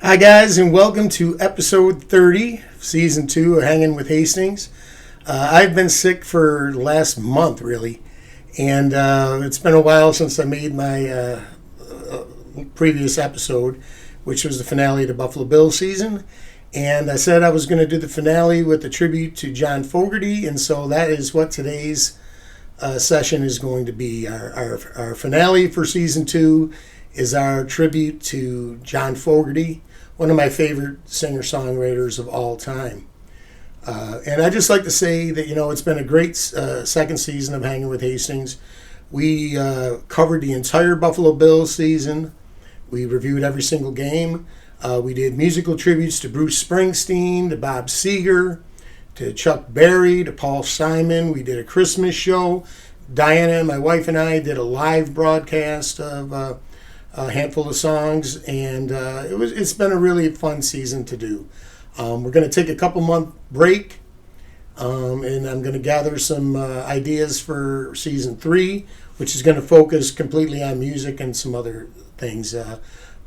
Hi, guys, and welcome to episode 30, season 2 of Hanging with Hastings. I've been sick for the last month, really, and it's been a while since I made my previous episode, which was the finale of the Buffalo Bills season. And I said I was going to do the finale with a tribute to John Fogerty, and so that is what today's session is going to be. Our finale for season 2 is our tribute to John Fogerty, one of my favorite singer-songwriters of all time. And I just like to say that, it's been a great second season of Hanging with Hastings. We covered the entire Buffalo Bills season. We reviewed every single game. We did musical tributes to Bruce Springsteen, to Bob Seger, to Chuck Berry, to Paul Simon. We did a Christmas show. Diana, my wife, and I did a live broadcast of a handful of songs, and it's been a really fun season to do. We're going to take a couple month break, and I'm going to gather some ideas for season 3, which is going to focus completely on music and some other things,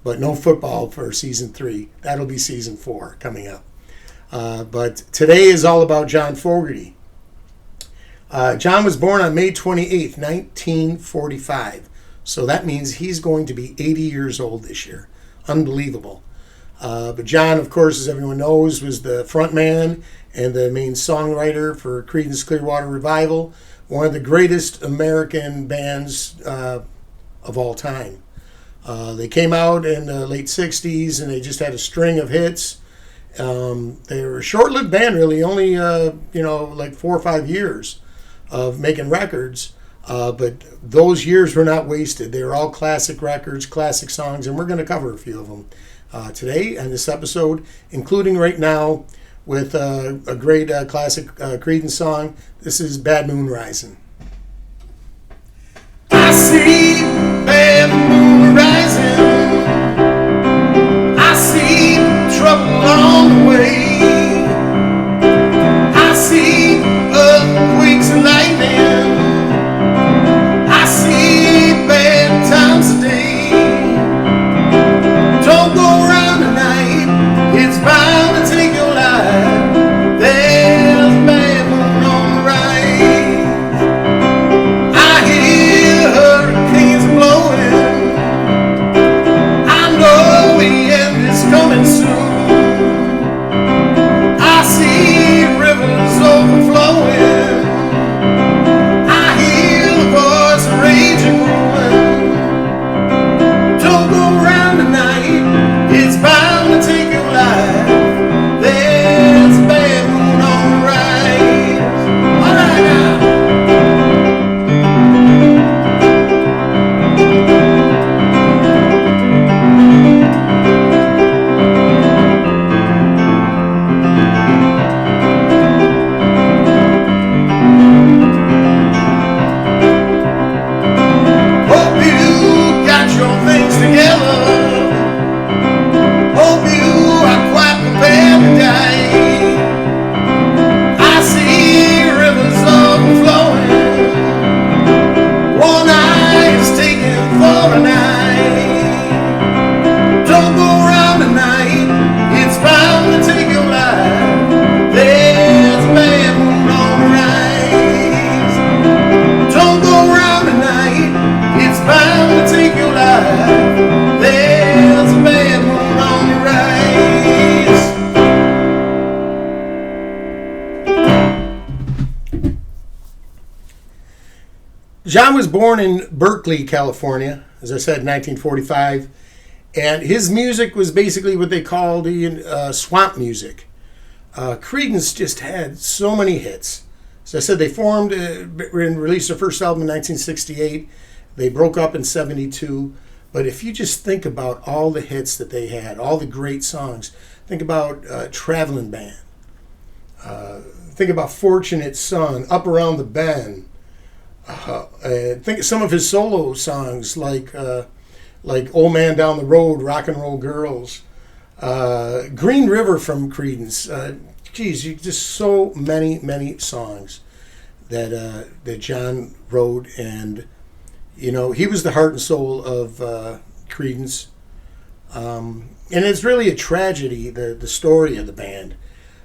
but no football for season 3. That'll be season 4 coming up. But today is all about John Fogerty. John was born on May 28th, 1945. So that means he's going to be 80 years old this year. Unbelievable. But John, of course, as everyone knows, was the front man and the main songwriter for Creedence Clearwater Revival, one of the greatest American bands of all time. They came out in the late 60s, and they just had a string of hits. They were a short-lived band, really, only, like 4 or 5 years of making records. But those years were not wasted. They were all classic records, classic songs, and we're going to cover a few of them today on this episode, including right now with a great classic Creedence song. This is Bad Moon Rising. I see bad moon rising. I see trouble along the way. I see earthquakes and lightning. I see bad times today. Don't go around tonight, it's bound to take your life. There's bad moon on the rise. I hear hurricanes blowing. I know the end is coming soon. I see rivers overflowing. I hear the voice of raging woman. Don't go around tonight, it's bound to take your life. There's a bad moon on the rise. All right now. Hope you got your things together. Hope you are quite prepared to die. I see rivers overflowing. One eye is taken for an eye. Don't go around tonight, it's bound to take your life. There's a bad moon on the rise. Don't go around tonight, it's bound to take your life. There's a bad moon on the rise. John was born in Berkeley, California, as I said, 1945. And his music was basically what they called swamp music. Creedence just had so many hits. As I said, they formed and released their first album in 1968. They broke up in 72. But if you just think about all the hits that they had, all the great songs, think about Traveling Band. Think about Fortunate Son, Up Around the Bend. Think of some of his solo songs like Old Man Down the Road, Rock and Roll Girls. Green River from Creedence. Just so many songs that John wrote, and he was the heart and soul of Creedence. And it's really a tragedy, the story of the band,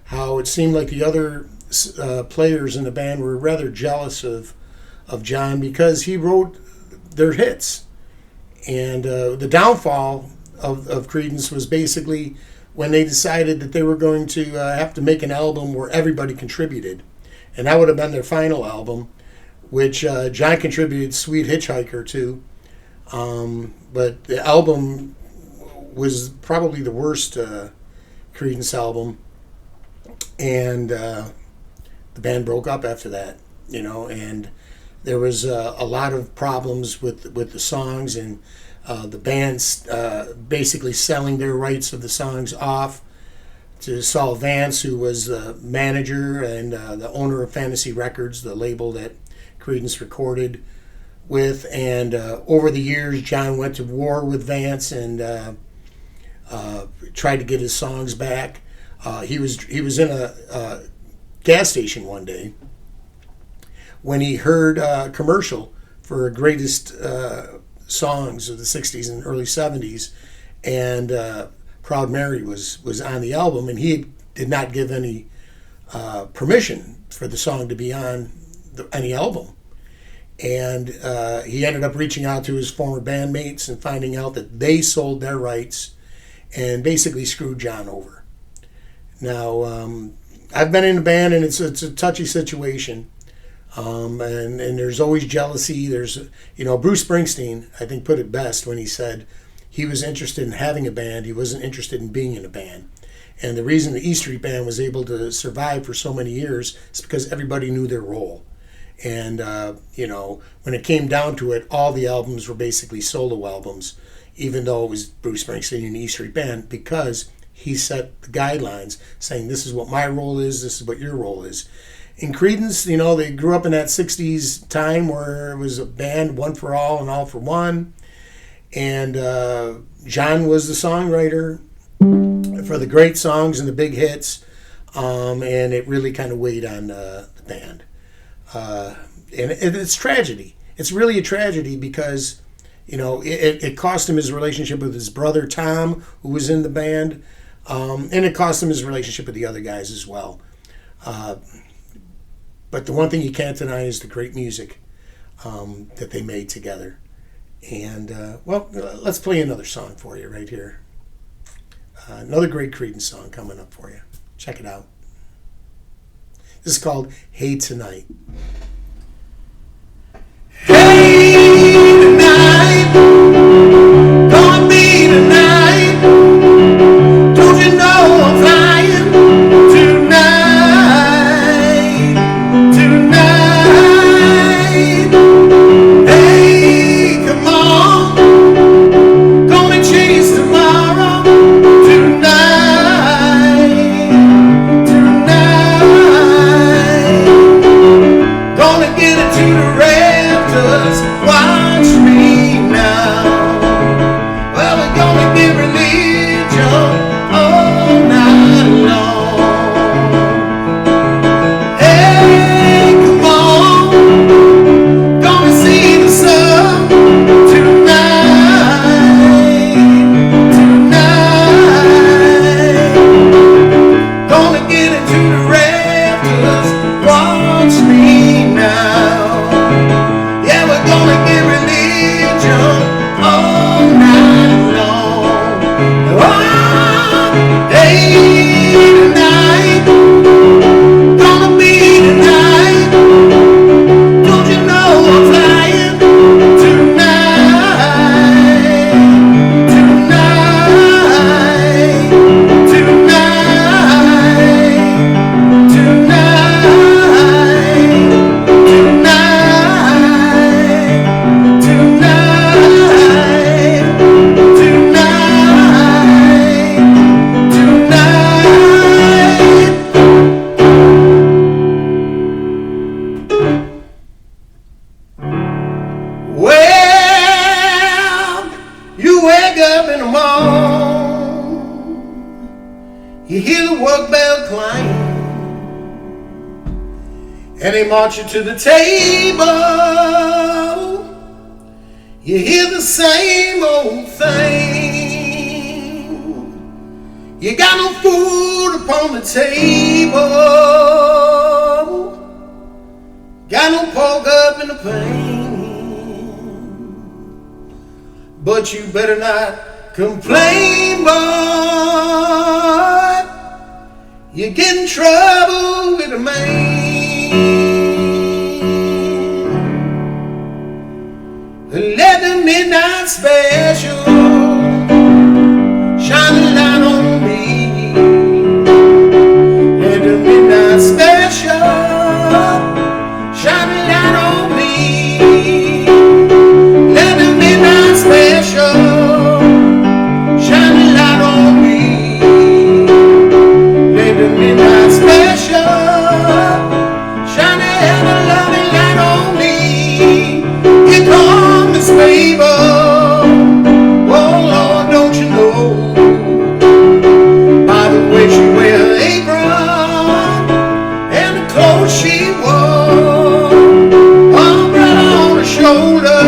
how it seemed like the other players in the band were rather jealous of John because he wrote their hits. And the downfall of Creedence was basically when they decided that they were going to have to make an album where everybody contributed. And that would have been their final album, which John contributed Sweet Hitchhiker to. But the album was probably the worst Creedence album. And the band broke up after that, and there was a lot of problems with the songs, and the band's basically selling their rights of the songs off to Saul Vance, who was the manager and the owner of Fantasy Records, the label that Creedence recorded with. And over the years, John went to war with Vance and tried to get his songs back. He was in a gas station one day when he heard a commercial for greatest songs of the 60s and early 70s, and Proud Mary was on the album, and he did not give any permission for the song to be on any album. And he ended up reaching out to his former bandmates and finding out that they sold their rights and basically screwed John over. Now, I've been in a band, and it's a touchy situation. And there's always jealousy. There's, Bruce Springsteen, I think, put it best when he said he was interested in having a band. He wasn't interested in being in a band. And the reason the E Street Band was able to survive for so many years is because everybody knew their role. And, when it came down to it, all the albums were basically solo albums, even though it was Bruce Springsteen and the E Street Band, because he set the guidelines saying, this is what my role is, this is what your role is. In Creedence, they grew up in that 60s time where it was a band, one for all and all for one. And John was the songwriter for the great songs and the big hits. And it really kind of weighed on the band. And it's tragedy. It's really a tragedy because, it cost him his relationship with his brother Tom, who was in the band. And it cost him his relationship with the other guys as well. But the one thing you can't deny is the great music that they made together. And, let's play another song for you right here. Another great Creedence song coming up for you. Check it out. This is called Hey Tonight. Hey tonight, gonna be tonight. Don't you know I'm flying tonight, tonight. Hey, come on, gonna chase tomorrow tonight, tonight. Gonna get it to the rafters, watch me now. Well, we're gonna get religion all night long. Hey, come on, gonna see the sun tonight, tonight. Gonna get it to the rafters, watch me now. Yeah, we're gonna get religion all night long. Oh, hey tonight, gonna be tonight. Don't you know I'm flying tonight, tonight, tonight, tonight, tonight, well, you wake up in the morning, you hear the work bell clang, and they march you to the table. You hear the same old thing. You got no food upon the table, got no pork up in the pan, but you better not complain, boy. You get in trouble with a man. Let the midnight special shine a light on me. Let the midnight special shine a light on me. Let the midnight special shine a light on me. Let the midnight special shine a ever loving light on me. Here comes Miss Mabel. She wear an apron and the clothes she wore, umbrella on her shoulder,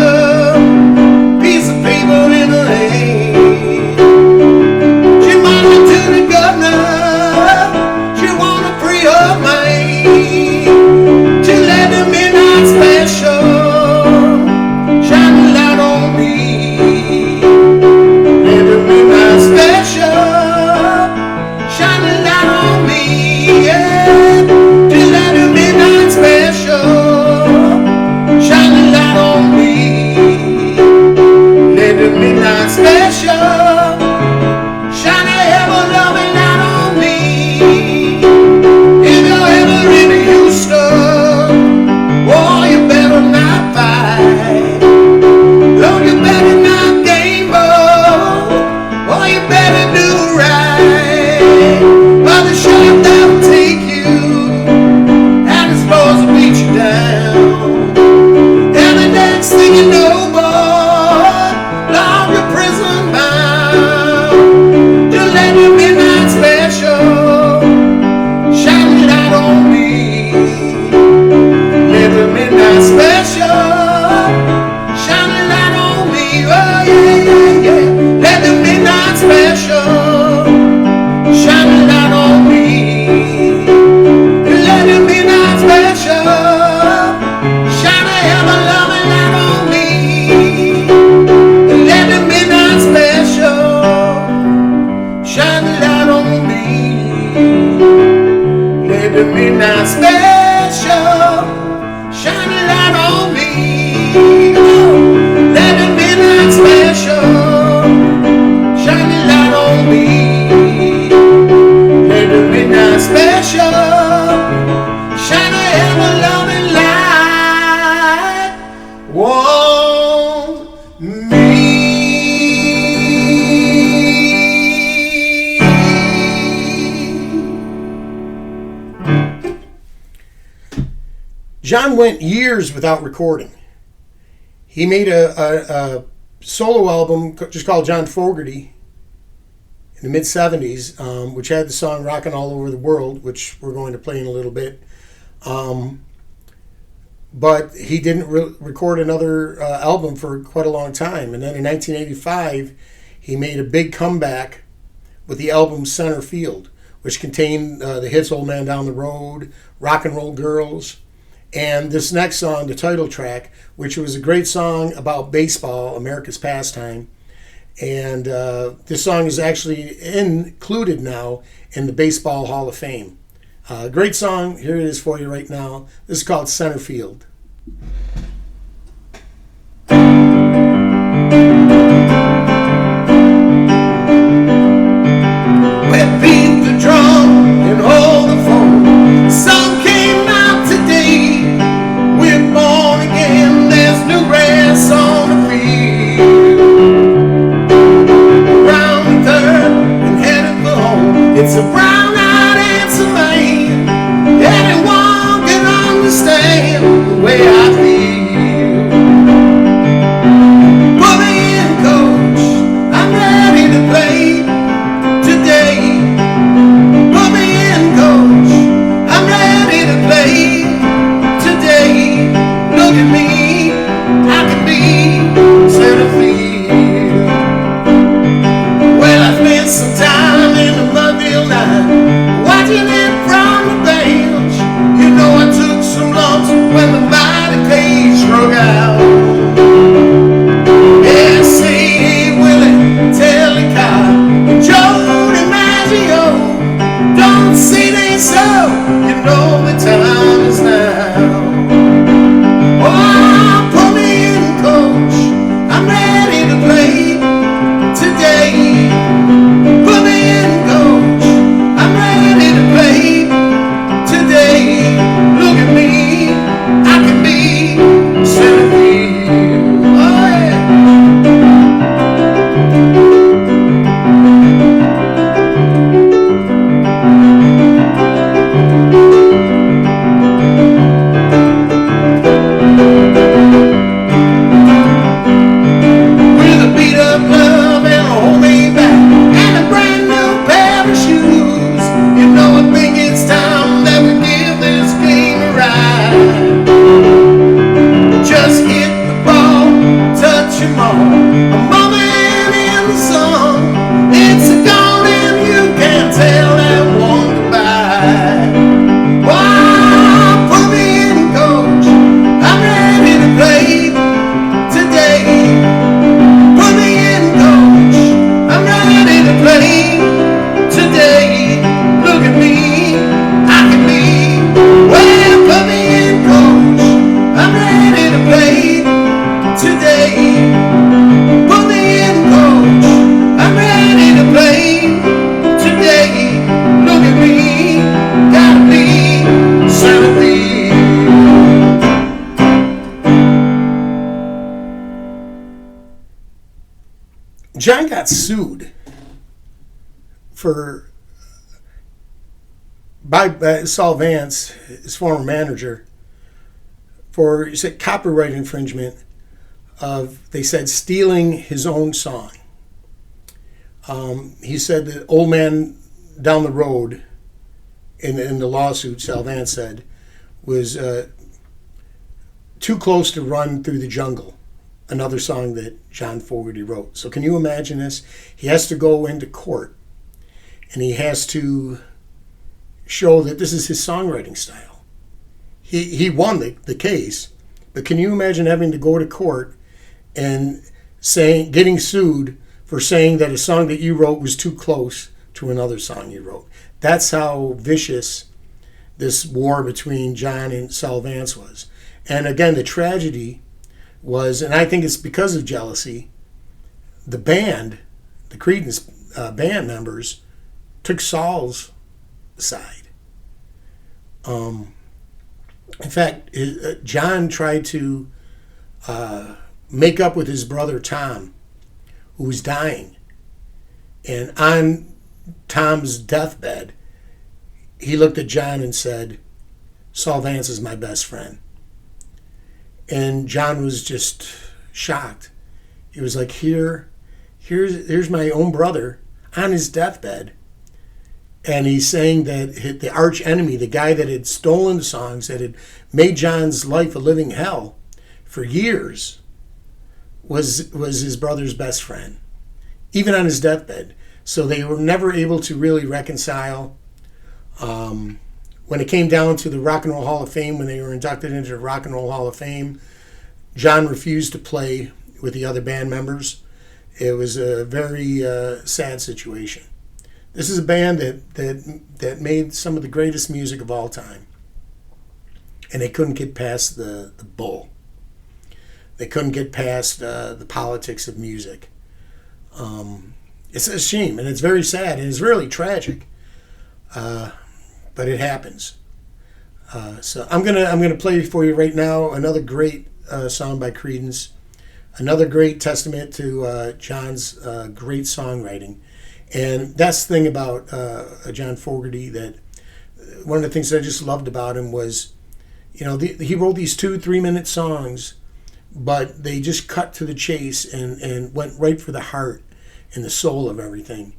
piece of paper in her hand. She marched to the governor, she wanna free her mind, to let the midnight special shine a light on me. Let the midnight special shine a light on me, yeah. To let the midnight special shine a light on me. Let the midnight special shine a ever-loving light on me. If you're ever in Houston, oh, you better not fight. Oh, you better not game, oh, you better do right. By the sheriff that'll take you, and his boys will beat you down. And the next thing you know, boy, long your prison bound. To let the midnight special shine a light on me. Let the midnight special shine a light on me. Oh yeah, yeah, yeah. Let the midnight special shine a light on me. Let the midnight special shine a ever-loving light on me. Let the midnight special shine a light on me. Let the midnight special shine a light on me. Oh, let the midnight special shine a light on me. Let the midnight special shine a ever-loving light on me. John went years without recording. He made a solo album just called John Fogerty in the mid-70s, which had the song Rockin' All Over the World, which we're going to play in a little bit. But he didn't record another album for quite a long time. And then in 1985, he made a big comeback with the album Center Field, which contained the hits Old Man Down the Road, Rock and Roll Girls, and this next song, the title track, which was a great song about baseball, America's pastime. And this song is actually included now in the Baseball Hall of Fame. Great song. Here it is for you right now. This is called Center Field. Well, beat the drum and hold the phone. The song came out today. We're born again. There's new grass on the field. Around the third and headed for home. It's a brown-eyed answer man. Anyone can understand the way I feel. tell that one goodbye. Oh, put me in, coach. I'm ready to play today. Put me in, coach. I'm ready to play today. Look at me, I can be. Well, put me in, coach. I'm ready to play today. Put me in, coach. I'm ready to play today. Look at me, gotta be certainly. John got sued by Saul Vance, his former manager, for, he said, copyright infringement of, they said, stealing his own song. He said that Old Man Down the Road in the lawsuit, Saul Vance said, was too close to Run Through the Jungle, another song that John Fogerty wrote. So can you imagine this? He has to go into court and he has to show that this is his songwriting style. He won the case, but can you imagine having to go to court and getting sued for saying that a song that you wrote was too close to another song you wrote? That's how vicious this war between John and Saul Vance was. And again, the tragedy was, and I think it's because of jealousy, the band, the Creedence band members, took Saul's side. In fact, John tried to make up with his brother Tom, who was dying. And on Tom's deathbed, he looked at John and said, Saul Vance is my best friend. And John was just shocked. He was like, here's my own brother on his deathbed. And he's saying that the arch enemy, the guy that had stolen the songs, that had made John's life a living hell for years, was his brother's best friend, even on his deathbed. So they were never able to really reconcile. When it came down to the Rock and Roll Hall of Fame, when they were inducted into the Rock and Roll Hall of Fame, John refused to play with the other band members. It was a very sad situation. This is a band that made some of the greatest music of all time. And they couldn't get past the bull. They couldn't get past the politics of music. It's a shame, and it's very sad, and it's really tragic. But it happens. So I'm gonna play for you right now another great song by Creedence, another great testament to John's great songwriting. And that's the thing about John Fogerty, that one of the things that I just loved about him was, he wrote these 2-3 minute songs, but they just cut to the chase and went right for the heart and the soul of everything.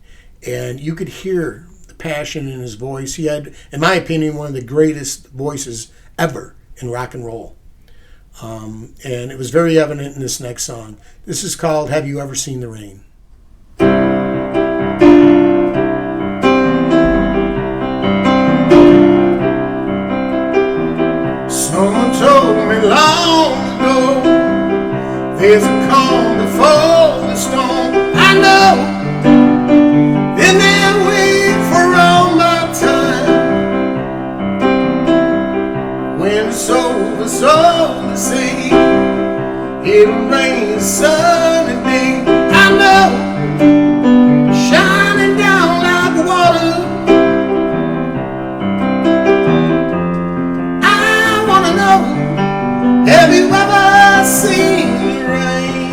And you could hear the passion in his voice. He had, in my opinion, one of the greatest voices ever in rock and roll. And it was very evident in this next song. This is called Have You Ever Seen the Rain? Someone told me long ago, there's a calm before the storm. I know, been there waiting for all my time. When it's over, so to say, it'll rain a sunny day. I know, shining down like water. Have you ever seen the rain?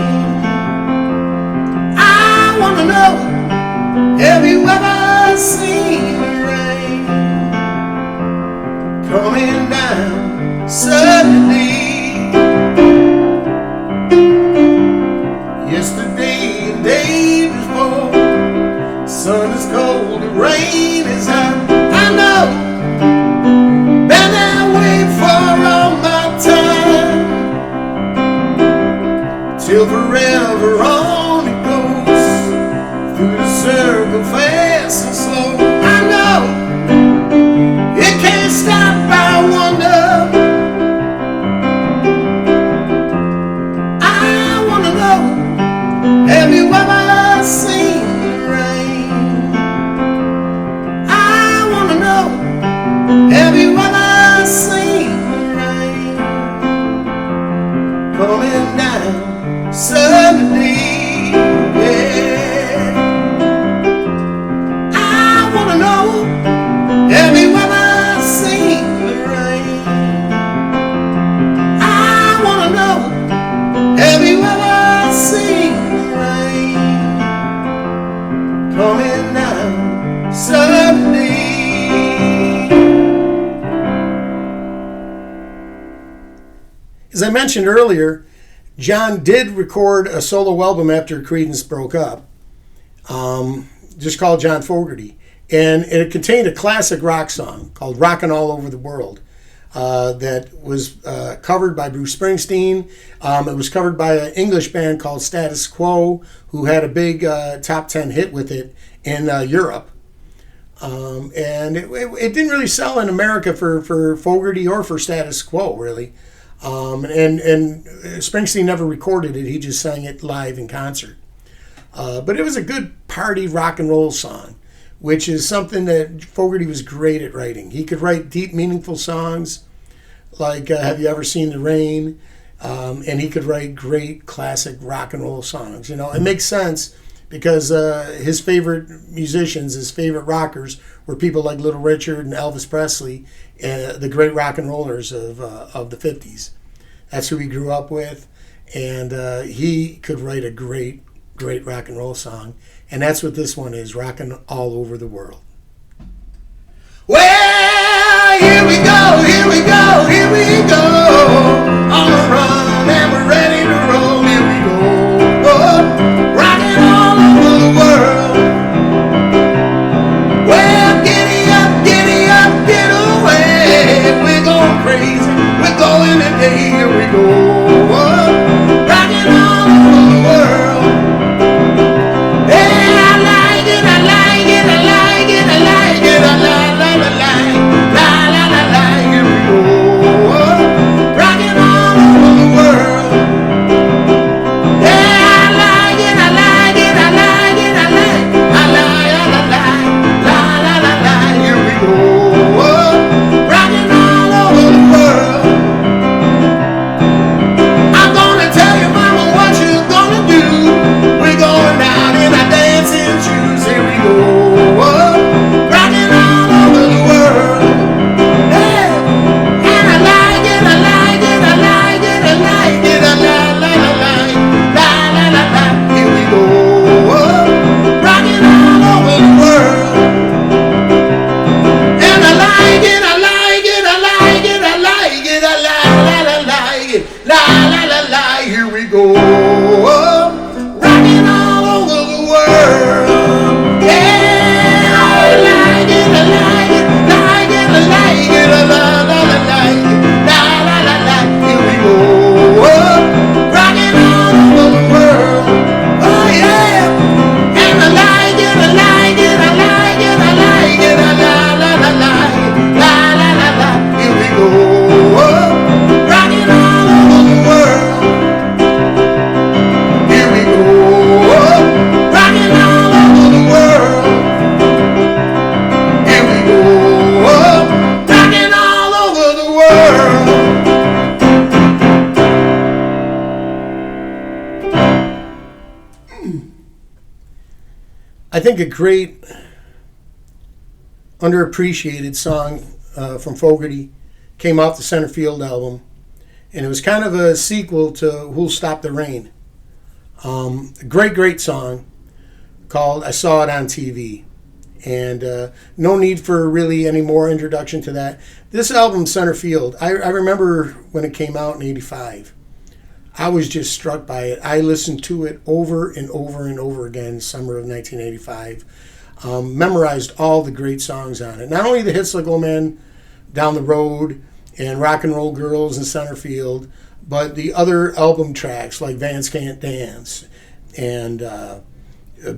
I want to know, have you ever seen the rain coming down suddenly? Yesterday and day before, sun is cold, the rain is hot. I know, been that way for all my time. Till forever on it goes, through the circle fast and slow. I Sunday. As I mentioned earlier, John did record a solo album after Creedence broke up, just called John Fogerty. And it contained a classic rock song called Rockin' All Over the World that was covered by Bruce Springsteen. It was covered by an English band called Status Quo, who had a big top 10 hit with it in Europe. And it didn't really sell in America for Fogerty or for Status Quo, really. And Springsteen never recorded it. He just sang it live in concert. But it was a good party rock and roll song, which is something that Fogerty was great at writing. He could write deep, meaningful songs like Have You Ever Seen the Rain? And he could write great classic rock and roll songs. You know, it makes sense because his favorite musicians, his favorite rockers, were people like Little Richard and Elvis Presley, the great rock and rollers of the 50s. That's who he grew up with, and he could write a great rock and roll song, and that's what this one is, Rockin' All Over the World. Well, here we go, here we go, here we go, on the run, and we're ready to roll, here we go, oh, rockin' all over the world. Well, giddy up, get away, we're going crazy, we're going today, here we go, oh, rockin' all over the world. Hey, I like it, I like it, I like it, I like it, I like it. Here we go, rockin' all over the world. Yeah, I like it, I like it, I like it, I like it, I like, here we go, rockin' all over the world. I'm gonna tell you, mama, what you gonna do. We're going out in our dancing shoes, here we go, rockin' all over the world. I think a great underappreciated song from Fogerty came off the Center Field album, and it was kind of a sequel to Who'll Stop the Rain. A great song called I Saw It on TV. And no need for really any more introduction to that. This album, Center Field, I remember when it came out in 85. I was just struck by it. I listened to it over and over and over again, summer of 1985. Memorized all the great songs on it. Not only the hits like Old Man Down the Road and Rock and Roll Girls and Center Field, but the other album tracks like Vans Can't Dance and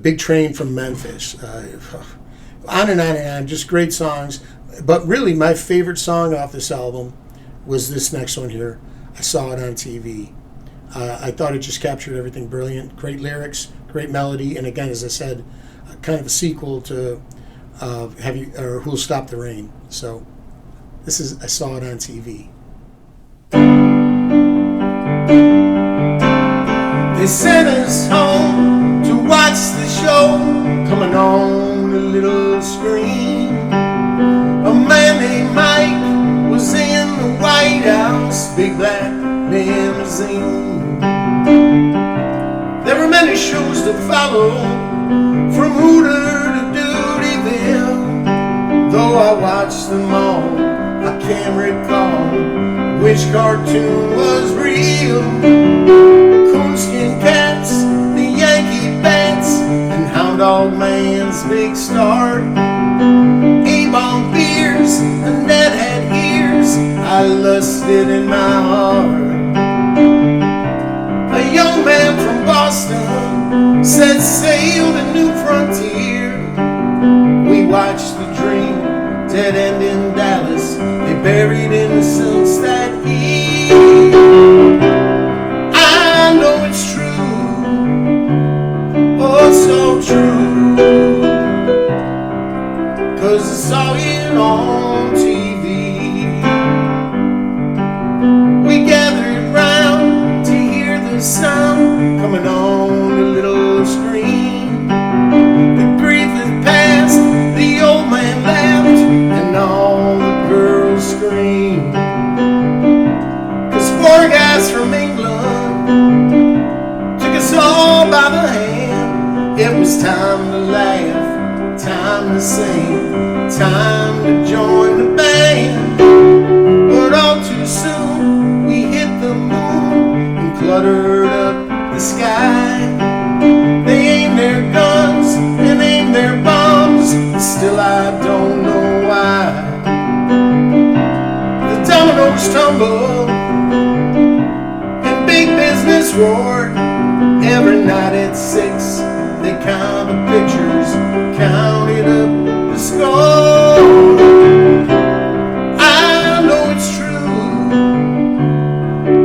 Big Train from Memphis. On and on and on, just great songs. But really, my favorite song off this album was this next one here, I Saw It on TV. I thought it just captured everything brilliant. Great lyrics, great melody, and again, as I said, kind of a sequel to Who'll Stop the Rain. So this is I Saw It on TV. They sent us home to watch the show coming on the little screen. A man named Mike was in the White House, big black limousine. There were many shows to follow, from Hooter to Dutyville. watched them all. I can't recall which cartoon was real. Coonskin cats, the Yankee bats, and Hound Dog Man's big start. A-bomb beers, and Ned had ears, I lusted in my heart. A young man from Boston set sail the new frontier. We watched the dream dead end in Dallas. They buried innocence that year. I know it's true, oh so true, 'cause I saw it on TV. We gathered round to hear the sound coming on the little screen. The grief is past, the old man laughed, and all the girls screamed. 'Cause four guys from England took us all by the hand. It was time to laugh, time to sing, time to join the band. But all too soon we hit the moon and cluttered up the sky. They aimed their guns and aimed their bombs, still I don't know why. The dominoes tumbled and big business roared. Every night at 6 they count the pictures, counted up the score. I know it's true,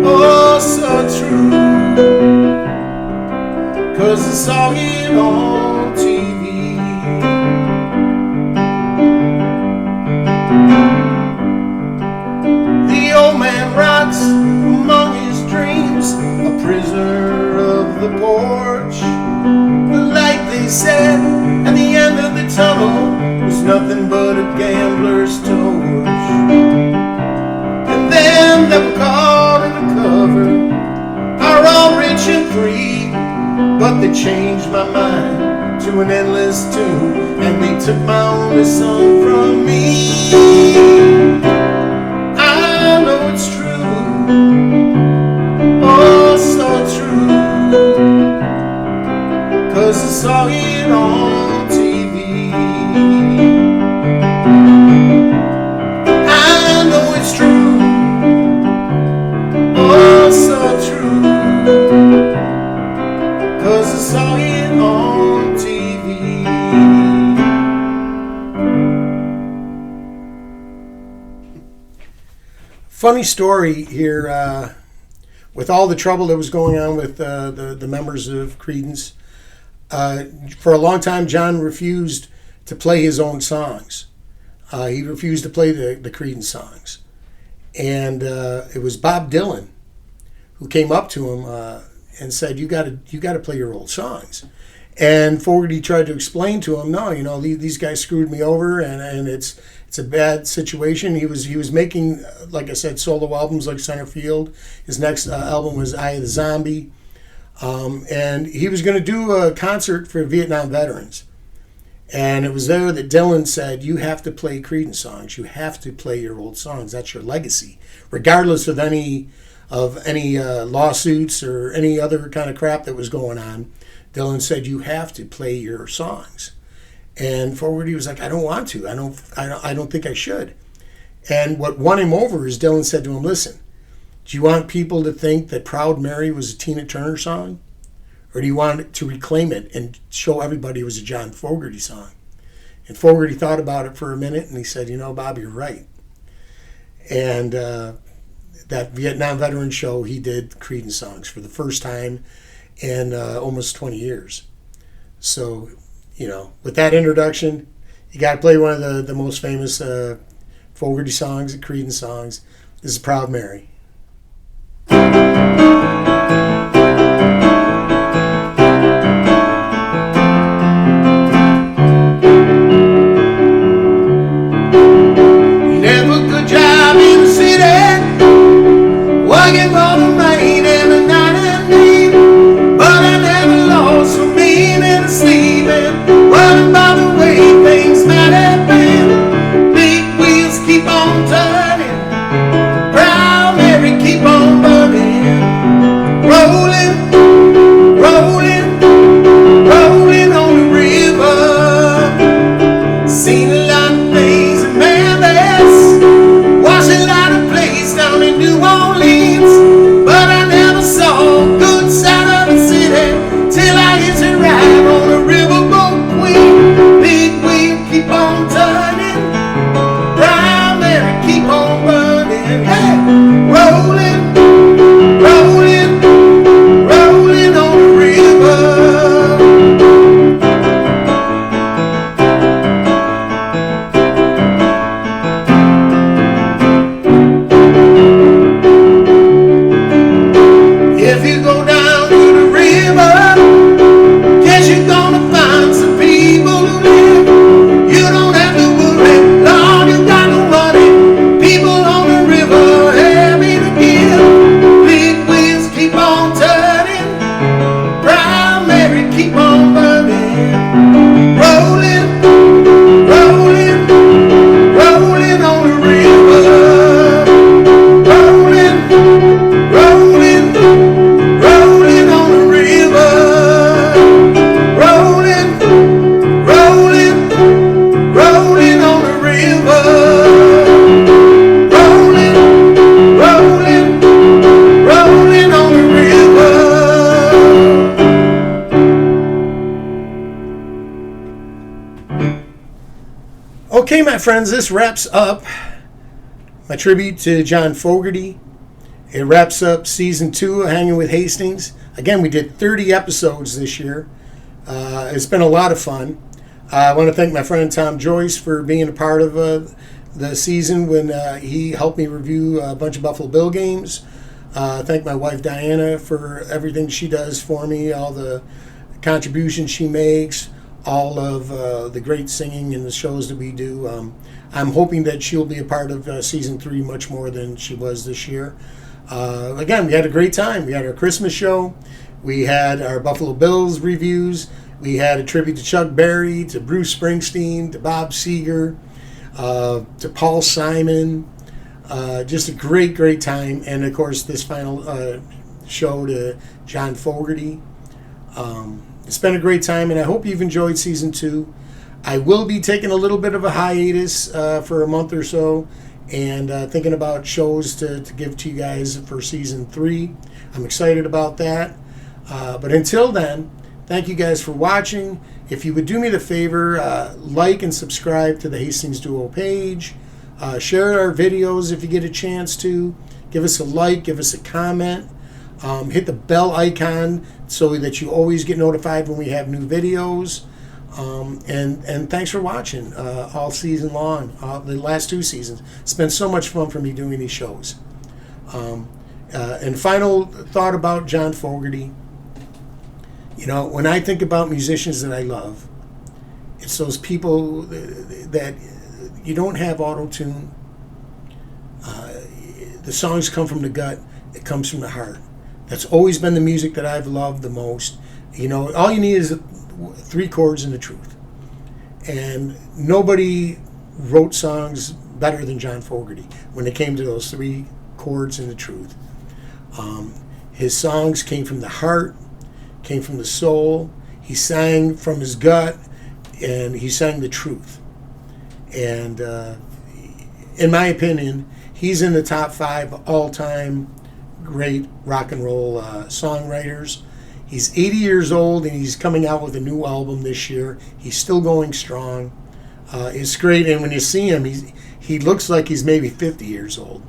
oh so true, 'cause I saw it on TV. The old man rots among his dreams, a prisoner of the porch. The light, they said, at the end of the tunnel was nothing but a gambler's torch. And them that were caught in the cover are all rich and free, but they changed my mind to an endless tune, and they took my only song from me. I know it's true, oh so true, 'cause I saw it on TV. I know it's true, oh so true, 'cause I saw it on TV. Funny story here, with all the trouble that was going on with the members of Creedence. For a long time, John refused to play his own songs. He refused to play the Creedence songs. And it was Bob Dylan who came up to him and said, you got to play your old songs. And Fogerty tried to explain to him, no, these guys screwed me over, and it's a bad situation. He was making, like I said, solo albums like Center Field. His next album was Eye of the Zombie. And he was going to do a concert for Vietnam veterans. And it was there that Dylan said, you have to play Creedence songs. You have to play your old songs. That's your legacy. Regardless of any lawsuits or any other kind of crap that was going on, Dylan said, you have to play your songs. And Fogerty was like, I don't want to. I don't think I should. And what won him over is Dylan said to him, listen, do you want people to think that Proud Mary was a Tina Turner song? Or do you want to reclaim it and show everybody it was a John Fogerty song? And Fogerty thought about it for a minute, and he said, Bob, you're right. And that Vietnam veteran show, he did Creedence songs for the first time in almost 20 years. So, with that introduction, you got to play one of the most famous Fogerty songs, Creedence songs. This is Proud Mary. By the way things might have been, Okay, my friends, this wraps up my tribute to John Fogerty. It wraps up season 2 of Hanging with Hastings. Again, we did 30 episodes this year. It's been a lot of fun. I want to thank my friend Tom Joyce for being a part of the season when he helped me review a bunch of Buffalo Bill games. Thank my wife Diana for everything she does for me, all the contributions she makes, all of the great singing and the shows that we do. I'm hoping that she'll be a part of season 3 much more than she was this year. Again, we had a great time. We had our Christmas show. We had our Buffalo Bills reviews. We had a tribute to Chuck Berry, to Bruce Springsteen, to Bob Seger, to Paul Simon. Just a great, great time. And, of course, this final show to John Fogerty. It's been a great time, and I hope you've enjoyed season 2. I will be taking a little bit of a hiatus for a month or so, and thinking about shows to give to you guys for season 3. I'm excited about that. But until then, thank you guys for watching. If you would do me the favor, like and subscribe to the Hastings Duo page. Share our videos if you get a chance to. Give us a like, give us a comment. Hit the bell icon so that you always get notified when we have new videos. And thanks for watching all season long, the last 2 seasons. It's been so much fun for me doing these shows. And final thought about John Fogerty. You know, when I think about musicians that I love, it's those people that you don't have auto-tune. The songs come from the gut. It comes from the heart. That's always been the music that I've loved the most. You know, all you need is 3 chords and the truth. And nobody wrote songs better than John Fogerty when it came to those 3 chords and the truth. His songs came from the heart, came from the soul. He sang from his gut, and he sang the truth. And in my opinion, he's in the top 5 all-time great rock and roll songwriters. He's 80 years old, and he's coming out with a new album this year. He's still going strong. It's great, and when you see him, he looks like he's maybe 50 years old.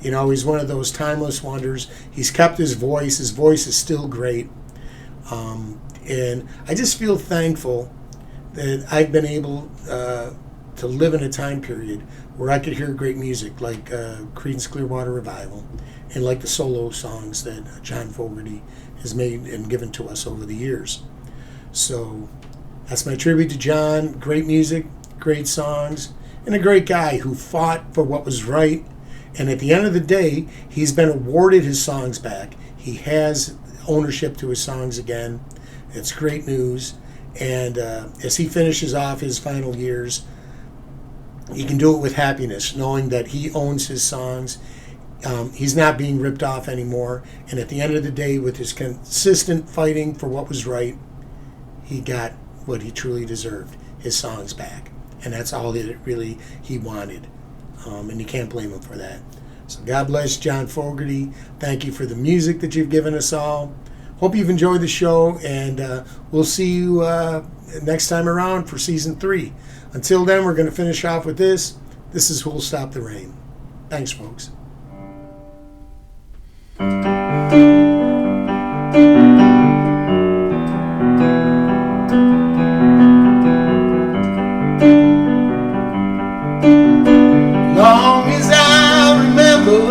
You know, he's one of those timeless wonders. He's kept his voice. His voice is still great. And I just feel thankful that I've been able to live in a time period where I could hear great music like Creedence Clearwater Revival and like the solo songs that John Fogerty has made and given to us over the years. So that's my tribute to John. Great music, great songs, and a great guy who fought for what was right. And at the end of the day, he's been awarded his songs back. He has ownership to his songs again. It's great news. And as he finishes off his final years, he can do it with happiness, knowing that he owns his songs. He's not being ripped off anymore. And at the end of the day, with his consistent fighting for what was right, he got what he truly deserved, his songs back. And that's all that really he wanted. And you can't blame him for that. So God bless John Fogerty. Thank you for the music that you've given us all. Hope you've enjoyed the show, and we'll see you next time around for season 3. Until then, we're going to finish off with this. This is Who'll Stop the Rain. Thanks, folks. Long as I remember,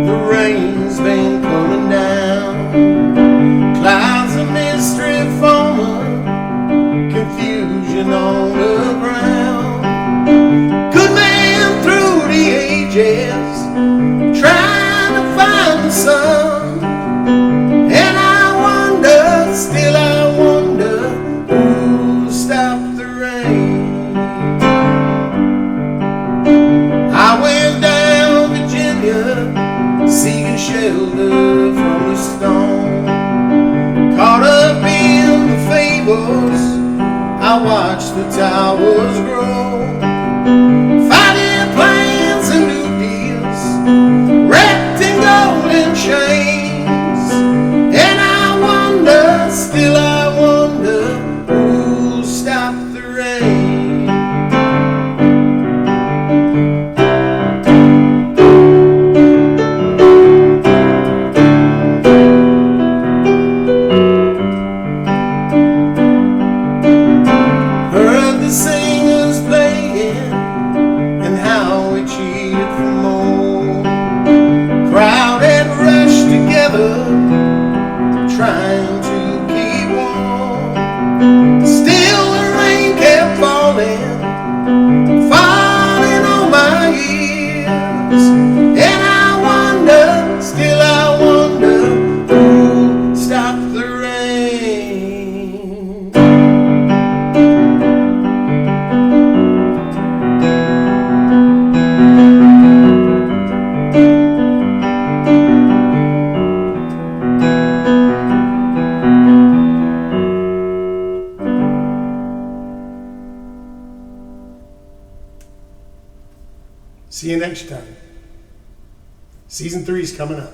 the rain's been coming down. Clouds of mystery forming, confusion on the ground. Good man through the ages, trying to find the sun. And I wonder, still I wonder, who'll stop the rain. I went down Virginia, seeking shelter from the storm. Caught up in the fables, I watched the towers grow. Fighting plans and new deals, wrapped in golden chains. And I wonder, still I wonder, who'll stop the rain. falling, falling on my ears. And I wonder, still I wonder, who stopped the rain? See you next time. Season 3 is coming up.